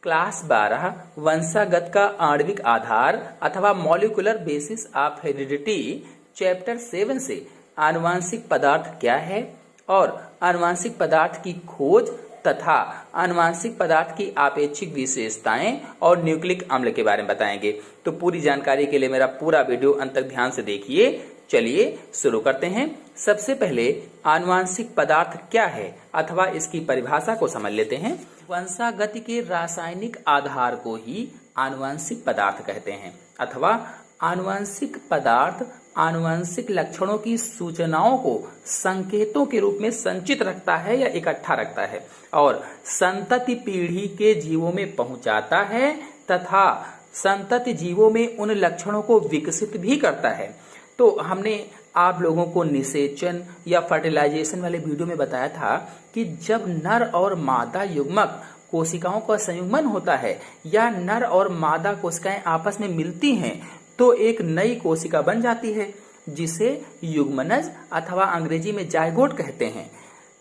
Class 12 वंशागत का आणविक आधार अथवा molecular basis of heredity chapter 7 से आनुवांशिक पदार्थ क्या है और आनुवांशिक पदार्थ की खोज तथा आनुवांशिक पदार्थ की आपेक्षिक विशेषताएं और न्यूक्लिक अम्ल के बारे में बताएंगे। तो पूरी जानकारी के लिए मेरा पूरा वीडियो अंत तक ध्यान से देखिए। चलिए शुरू करते हैं। सबसे पहले आनुवांशिक पदार्थ क्या है अथवा इसकी परिभाषा को समझ लेते हैं। वंशागति के रासायनिक आधार को ही आनुवांशिक पदार्थ कहते हैं अथवा आनुवांशिक पदार्थ आनुवांशिक लक्षणों की सूचनाओं को संकेतों के रूप में संचित रखता है या इकट्ठा रखता है और संतति पीढ़ी के जीवों में पहुंचाता है तथा संतति जीवों में उन लक्षणों को विकसित भी करता है। तो हमने आप लोगों को निषेचन या फर्टिलाइजेशन वाले वीडियो में बताया था कि जब नर और मादा युग्मक कोशिकाओं का संयुग्मन होता है या नर और मादा कोशिकाएं आपस में मिलती हैं तो एक नई कोशिका बन जाती है जिसे युग्मनज अथवा अंग्रेजी में जायगोट कहते हैं।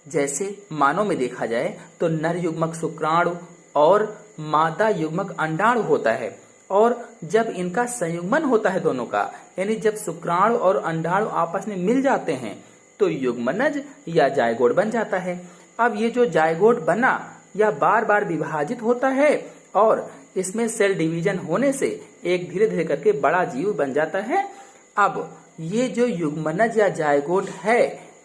जैसे मानव में देखा जाए तो नर युग्मक शुक्राणु और मादा युग्मक अंडाणु होता है और जब इनका संयुग्मन होता है दोनों का, यानी जब शुक्राणु और अंडाणु आपस में मिल जाते हैं तो युग्मनज या जायगोट बन जाता है। अब ये जो जायगोट बना या बार बार विभाजित होता है और इसमें सेल डिवीजन होने से एक धीरे धीरे करके बड़ा जीव बन जाता है। अब ये जो युग्मनज या जायगोट है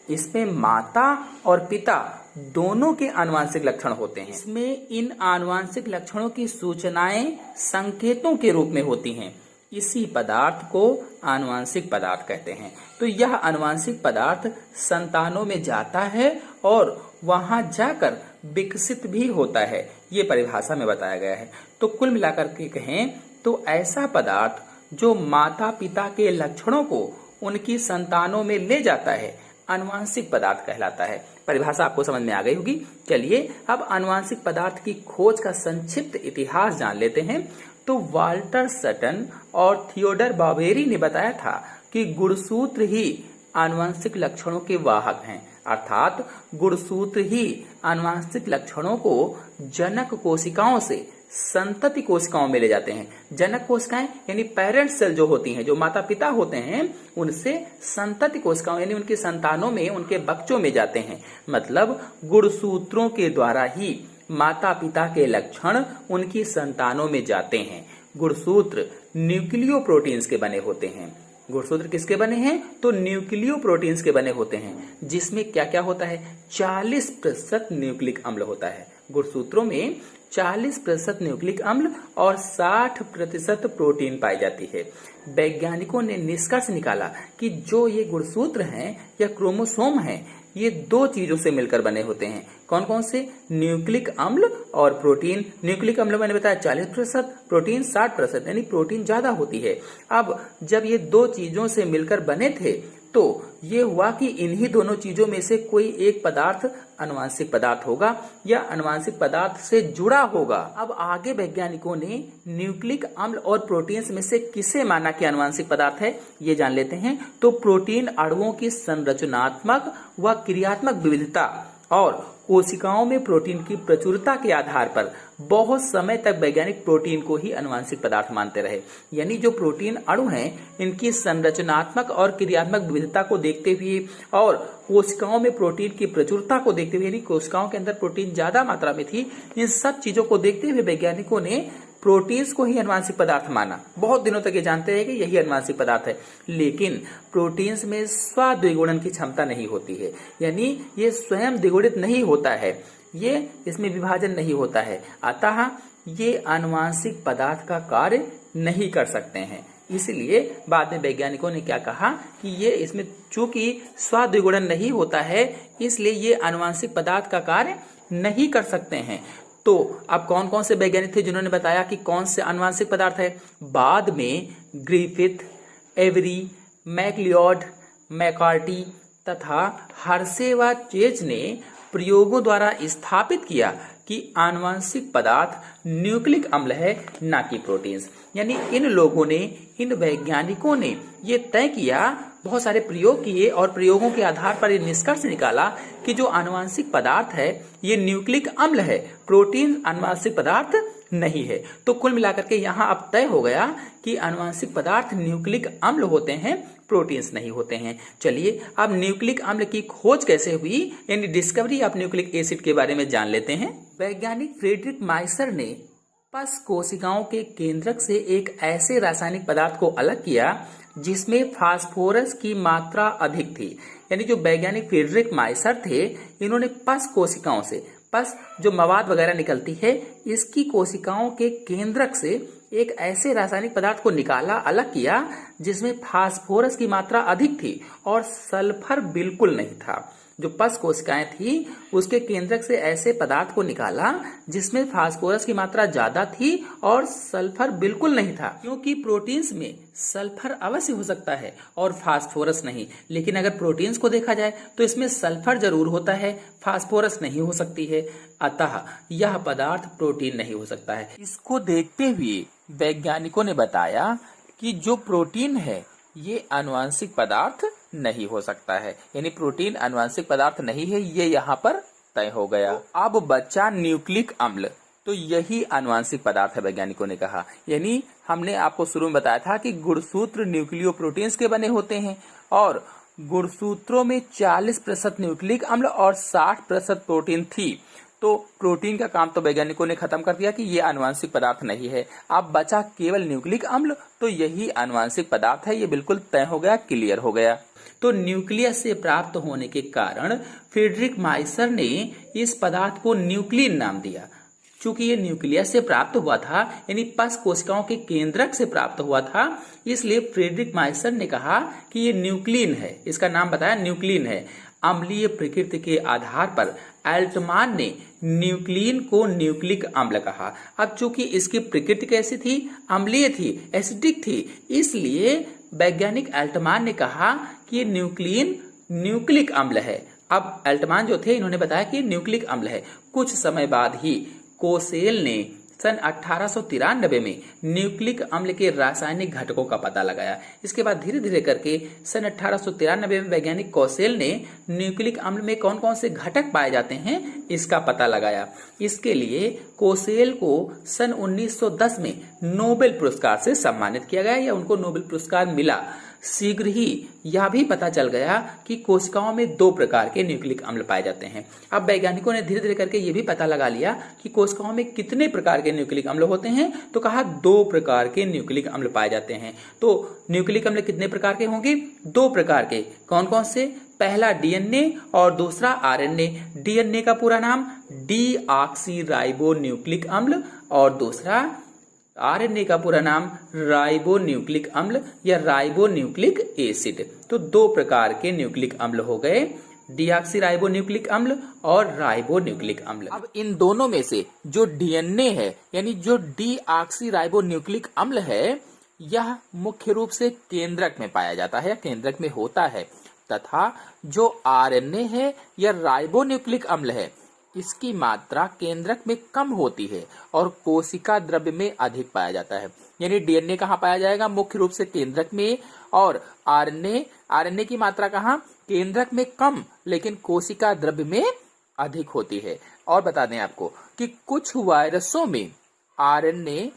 इसमें माता और पिता दोनों के आनुवांशिक लक्षण होते हैं। इसमें इन आनुवांशिक लक्षणों की सूचनाएं संकेतों के रूप में होती हैं। इसी पदार्थ को आनुवांशिक पदार्थ कहते हैं। तो यह आनुवांशिक पदार्थ संतानों में जाता है और वहां जाकर विकसित भी होता है। ये परिभाषा में बताया गया है। तो कुल मिलाकर के कहें तो ऐसा पदार्थ जो माता पिता के लक्षणों को उनकी संतानों में ले जाता है आनुवांशिक पदार्थ कहलाता है। परिभाषा आपको समझ में आ गई होगी। चलिए अब आनुवांशिक पदार्थ की खोज का संक्षिप्त इतिहास जान लेते हैं। तो वाल्टर सटन और थियोडर बावेरी ने बताया था कि गुणसूत्र ही आनुवांशिक लक्षणों के वाहक हैं, अर्थात गुणसूत्र ही आनुवांशिक लक्षणों को जनक कोशिकाओं से संतति कोशिकाओं में ले जाते हैं। जनक कोशिकाएं यानी पेरेंट सेल जो होती हैं, जो माता पिता होते हैं, उनसे संतति कोशिकाओं यानी उनकी संतानों में, उनके बच्चों में जाते हैं। मतलब गुणसूत्रों के द्वारा ही माता पिता के लक्षण उनकी संतानों में जाते हैं। गुणसूत्र न्यूक्लियो प्रोटीन्स के बने होते हैं। गुणसूत्र किसके बने हैं? तो न्यूक्लियो प्रोटीन्स के बने होते हैं, जिसमें क्या क्या होता है? 40% न्यूक्लिक अम्ल होता है। गुणसूत्रों में 40% न्यूक्लिक अम्ल और 60% प्रोटीन पाई जाती है। वैज्ञानिकों ने निष्कर्ष निकाला कि जो ये गुणसूत्र हैं या क्रोमोसोम हैं, ये दो चीजों से मिलकर बने होते हैं। कौन कौन से? न्यूक्लिक अम्ल और प्रोटीन। न्यूक्लिक अम्ल मैंने बताया 40%, प्रोटीन 60%, यानी प्रोटीन ज्यादा होती है। अब जब ये दो चीजों से मिलकर बने थे तो ये हुआ कि इन्हीं दोनों चीजों में से कोई एक पदार्थ आनुवांशिक पदार्थ होगा या आनुवांशिक पदार्थ से जुड़ा होगा। अब आगे वैज्ञानिकों ने न्यूक्लिक अम्ल और प्रोटीन्स में से किसे माना कि आनुवांशिक पदार्थ है, ये जान लेते हैं। तो प्रोटीन अणुओं की संरचनात्मक व क्रियात्मक विविधता और कोशिकाओं में प्रोटीन की प्रचुरता के आधार पर बहुत समय तक वैज्ञानिक प्रोटीन को ही आनुवांशिक पदार्थ मानते रहे। यानी जो प्रोटीन अणु हैं, इनकी संरचनात्मक और क्रियात्मक विविधता को देखते हुए और कोशिकाओं में प्रोटीन की प्रचुरता को देखते हुए, यानी कोशिकाओं के अंदर प्रोटीन ज्यादा मात्रा में थी, इन सब चीजों को देखते हुए वैज्ञानिकों ने प्रोटीन्स को ही आनुवांशिक पदार्थ माना। बहुत दिनों तक ये जानते हैं कि यही आनुवांशिक पदार्थ है, लेकिन प्रोटीन्स में स्व-द्विगुणन की क्षमता नहीं होती है, यानी ये स्वयं द्विगुणित नहीं होता है, ये इसमें विभाजन नहीं होता है, अतः ये आनुवांशिक पदार्थ का कार्य नहीं कर सकते हैं। इसलिए बाद में वैज्ञानिकों ने क्या कहा कि ये इसमें चूंकि स्व-द्विगुणन नहीं होता है, इसलिए ये आनुवांशिक पदार्थ का कार्य नहीं कर सकते हैं। तो अब कौन कौन से वैज्ञानिक थे जिन्होंने बताया कि कौन से आनुवांशिक पदार्थ है? बाद में ग्रिफिथ, एवरी, मैकलियोड, मैकार्टी तथा हर्शे व चेज ने प्रयोगों द्वारा स्थापित किया कि आनुवांशिक पदार्थ न्यूक्लिक अम्ल है, ना कि प्रोटीन्स। यानी इन लोगों ने, इन वैज्ञानिकों ने ये तय किया बहुत सारे प्रयोग किए और प्रयोगों के आधार पर ये निष्कर्ष निकाला कि जो आनुवांशिक पदार्थ है ये न्यूक्लिक अम्ल है, प्रोटीन आनुवांशिक पदार्थ नहीं है। तो कुल मिलाकर के यहाँ अब तय हो गया कि आनुवांशिक पदार्थ न्यूक्लिक अम्ल होते हैं, प्रोटीन्स नहीं होते हैं। चलिए अब न्यूक्लिक अम्ल की खोज कैसे हुई, यानी डिस्कवरी ऑफ न्यूक्लिक एसिड के बारे में जान लेते हैं। वैज्ञानिक फ्रेडरिक माइसर ने पस कोशिकाओं के केंद्रक से एक ऐसे रासायनिक पदार्थ को अलग किया जिसमें फास्फोरस की मात्रा अधिक थी। यानी जो वैज्ञानिक फ्रेडरिक माइसर थे, इन्होंने पस कोशिकाओं से, पस जो मवाद वगैरह निकलती है, इसकी कोशिकाओं के केंद्रक से एक ऐसे रासायनिक पदार्थ को निकाला, अलग किया जिसमें फास्फोरस की मात्रा अधिक थी और सल्फर बिल्कुल नहीं था। जो पस कोशिकाएं थी उसके केंद्रक से ऐसे पदार्थ को निकाला जिसमें फास्फोरस की मात्रा ज्यादा थी और सल्फर बिल्कुल नहीं था, क्योंकि प्रोटीन्स में सल्फर अवश्य हो सकता है और फास्फोरस नहीं। लेकिन अगर प्रोटीन्स को देखा जाए तो इसमें सल्फर जरूर होता है, फास्फोरस नहीं हो सकती है, अतः यह पदार्थ प्रोटीन नहीं हो सकता है। इसको देखते हुए वैज्ञानिकों ने बताया कि जो प्रोटीन है ये आनुवांशिक पदार्थ नहीं हो सकता है, यानी प्रोटीन आनुवांशिक पदार्थ नहीं है, ये यहाँ पर तय हो गया। अब बचा न्यूक्लिक अम्ल, तो यही आनुवांशिक पदार्थ है, वैज्ञानिकों ने कहा। यानी हमने आपको शुरू में बताया था कि गुणसूत्र न्यूक्लियो प्रोटीन्स के बने होते हैं और गुणसूत्रों में 40% न्यूक्लिक अम्ल और 60% प्रोटीन थी। तो प्रोटीन का काम तो वैज्ञानिकों ने खत्म कर दिया कि ये आनुवांशिक पदार्थ नहीं है। अब बचा केवल न्यूक्लिक अम्ल, तो यही आनुवांशिक पदार्थ है, ये बिल्कुल तय हो गया, क्लियर हो गया। तो न्यूक्लियस से प्राप्त होने के कारण फ्रेडरिक माइसर ने इस पदार्थ को न्यूक्लिन नाम दिया। चूंकि ये न्यूक्लियस से प्राप्त हुआ था, यानी पस कोशिकाओं के केंद्रक से प्राप्त हुआ था, इसलिए फ्रेडरिक माइसर ने कहा कि ये न्यूक्लिन है, इसका नाम बताया न्यूक्लिन है। अम्लीय प्रकृति के आधार पर एल्टमान ने न्यूक्लिन को न्यूक्लिक अम्ल कहा। अब चूंकि इसकी प्रकृति कैसी थी, अम्लीय थी, एसिडिक थी, इसलिए वैज्ञानिक एल्टमान ने कहा कि न्यूक्लिन न्यूक्लिक अम्ल है। अब एल्टमान जो थे, इन्होंने बताया कि न्यूक्लिक अम्ल है। कुछ समय बाद ही कोसेल ने सन 1893 में न्यूक्लिक अम्ल के रासायनिक घटकों का पता लगाया। इसके बाद धीरे धीरे करके सन 1893 में वैज्ञानिक कोसेल ने न्यूक्लिक अम्ल में कौन कौन से घटक पाए जाते हैं इसका पता लगाया। इसके लिए कोसेल को सन 1910 में नोबेल पुरस्कार से सम्मानित किया गया, या उनको नोबेल पुरस्कार मिला। शीघ्र ही यह भी पता चल गया कि कोशिकाओं में 2 प्रकार के न्यूक्लिक अम्ल पाए जाते हैं। अब वैज्ञानिकों ने धीरे धीरे करके ये भी पता लगा लिया कि कोशिकाओं में कितने प्रकार के न्यूक्लिक अम्ल होते हैं, तो कहा 2 प्रकार के न्यूक्लिक अम्ल पाए जाते हैं। तो न्यूक्लिक अम्ल कितने प्रकार के होंगे? 2 प्रकार के। कौन कौन से? पहला डीएनए और दूसरा आरएनए। डीएनए का पूरा नाम डीऑक्सीराइबो न्यूक्लिक अम्ल और दूसरा आरएनए का पूरा नाम राइबो न्यूक्लिक अम्ल या राइबो न्यूक्लिक एसिड। तो 2 प्रकार के न्यूक्लिक अम्ल हो गए, डीऑक्सीराइबो न्यूक्लिक अम्ल और राइबो न्यूक्लिक अम्ल। अब इन दोनों में से जो डीएनए है, यानी जो डीऑक्सीराइबो न्यूक्लिक अम्ल है, यह मुख्य रूप से केंद्रक में पाया जाता है, केंद्रक में होता है, तथा जो आरएनए है या राइबो न्यूक्लिक अम्ल है, इसकी मात्रा केंद्रक में कम होती है और कोशिका द्रव्य में अधिक पाया जाता है। यानी डीएनए कहाँ पाया जाएगा? मुख्य रूप से केंद्रक में, और आरएनए की मात्रा कहाँ? केंद्रक में कम, लेकिन कोशिका द्रव्य में अधिक होती है। और बता दें आपको कि कुछ वायरसों में आरएनए,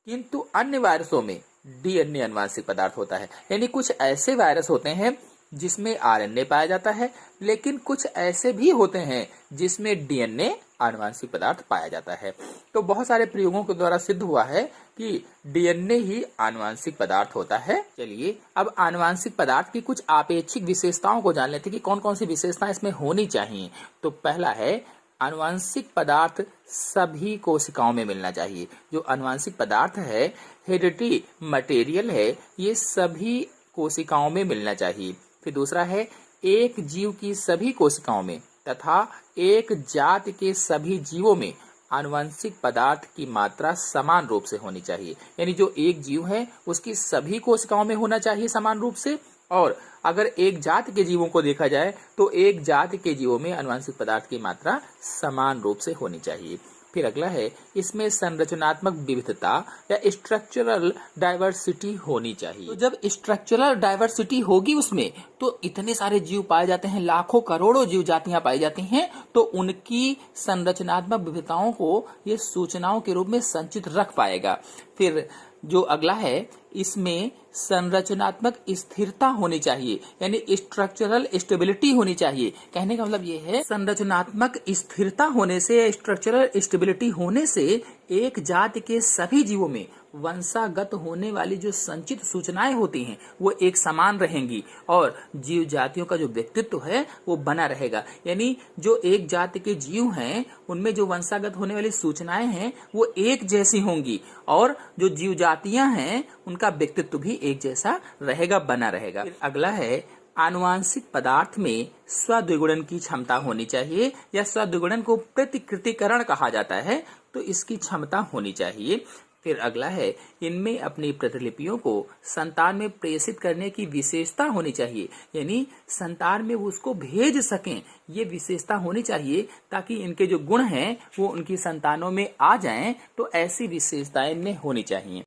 किंतु अन्य वायरसों में डीएनए आनुवांशिक पदार्थ होता है। यानी कुछ ऐसे वायरस होते हैं जिसमें आरएनए पाया जाता है, लेकिन कुछ ऐसे भी होते हैं जिसमें डीएनए आनुवांशिक पदार्थ पाया जाता है। तो बहुत सारे प्रयोगों के द्वारा सिद्ध हुआ है कि डीएनए ही आनुवांशिक पदार्थ होता है। चलिए अब आनुवांशिक पदार्थ की कुछ आपेक्षिक विशेषताओं को जान लेते हैं कि कौन कौन सी विशेषताएं इसमें होनी चाहिए। तो पहला है, आनुवांशिक पदार्थ सभी कोशिकाओं में मिलना चाहिए। जो आनुवांशिक पदार्थ है, हेरिडिटरी मटेरियल है, ये सभी कोशिकाओं में मिलना चाहिए। फिर दूसरा है, एक जीव की सभी कोशिकाओं में तथा एक जाति के सभी जीवों में आनुवंशिक पदार्थ की मात्रा समान रूप से होनी चाहिए। यानी जो एक जीव है उसकी सभी कोशिकाओं में होना चाहिए समान रूप से, और अगर एक जाति के जीवों को देखा जाए तो एक जाति के जीवों में आनुवंशिक पदार्थ की मात्रा समान रूप से होनी चाहिए। फिर अगला है, इसमें संरचनात्मक विविधता या स्ट्रक्चरल डाइवर्सिटी होनी चाहिए। तो जब स्ट्रक्चरल डाइवर्सिटी होगी उसमें, तो इतने सारे जीव पाए जाते हैं, लाखों करोड़ों जीव जातियां पाई जाती हैं, तो उनकी संरचनात्मक विविधताओं को ये सूचनाओं के रूप में संचित रख पाएगा। फिर जो अगला है, इसमें संरचनात्मक स्थिरता होनी चाहिए, यानी स्ट्रक्चरल स्टेबिलिटी होनी चाहिए। कहने का मतलब ये है, संरचनात्मक स्थिरता होने से, स्ट्रक्चरल स्टेबिलिटी होने से एक जाति के सभी जीवों में वंशागत होने वाली जो संचित सूचनाएं होती हैं वो एक समान रहेंगी और जीव जातियों का जो व्यक्तित्व है वो बना रहेगा। यानी जो एक जाति के जीव हैं उनमें जो वंशागत होने वाली सूचनाएं हैं वो एक जैसी होंगी और जो जीव जातियां हैं उनका व्यक्तित्व भी एक जैसा रहेगा, बना रहेगा। अगला है, आनुवांशिक पदार्थ में स्व-द्विगुणन की क्षमता होनी चाहिए, या स्व-द्विगुणन को प्रतिकृतिकरण कहा जाता है, तो इसकी क्षमता होनी चाहिए। फिर अगला है, इनमें अपनी प्रतिलिपियों को संतान में प्रेषित करने की विशेषता होनी चाहिए, यानी संतान में वो उसको भेज सकें, ये विशेषता होनी चाहिए ताकि इनके जो गुण हैं वो उनकी संतानों में आ जाएं, तो ऐसी विशेषताएं इनमें होनी चाहिए।